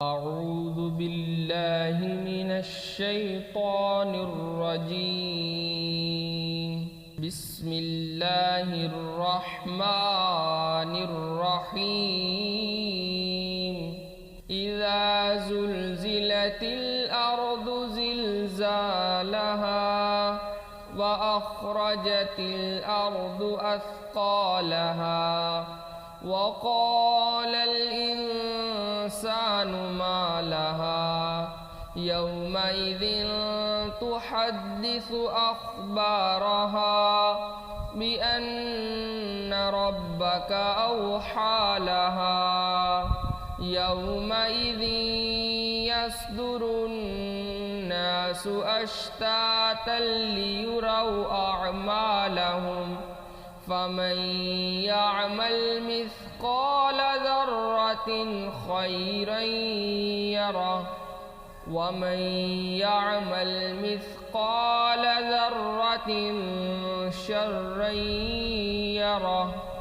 أعوذ بالله من الشيطان الرجيم. بسم الله الرحمن الرحيم. إذا زلزلت الأرض زلزالها وأخرجت الأرض أثقالها وقال الإنسان ما لها يومئذ تحدث أخبارها بأن ربك أوحى لها يومئذ يصدر الناس أشتاتا ليروا أعمالهم فمن يعمل مثقال ذرة خيرا يره ومن يعمل مثقال ذرة شرا يره.